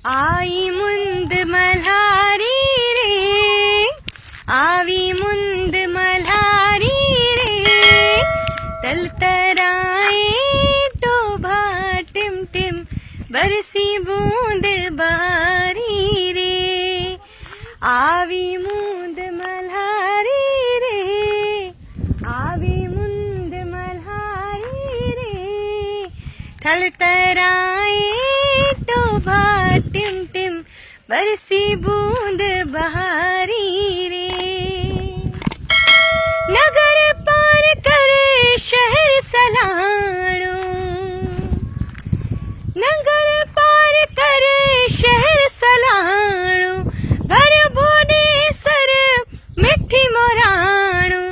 आई मुंद मल्हारी रे, आवी मुंद मल्हारी रे, तलतराए टोभा टिम टिम बरसी बूंद बहारी रे। आवी मुंद मल्हारी रे, आवी मुंद मल्हारी रे, थलतराए टोभा टिम टिम बरसी बूंद बहारी रे। नगर पार करे शहर सलाणो, नगर पार करे शहर सलाणो, भर बोने सर मिठी मोराणो,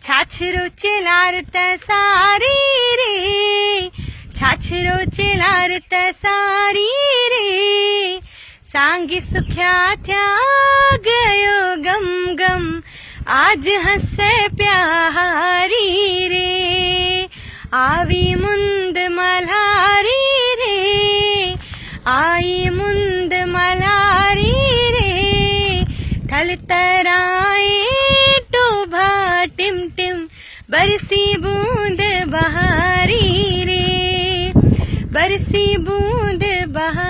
छाछरो चिलार तसारी रे, छाछरो चिलार तसारी रे, सांगी सुख्या थया गयो गम गम, आज हंसे प्यारी रे। आवी मुंद मल्हारी रे, आई मुंद मल्हारी रे, थलतराए टोभा टिम टिम बरसी बूंद बहारी रे, बरसी बूंद बहारी।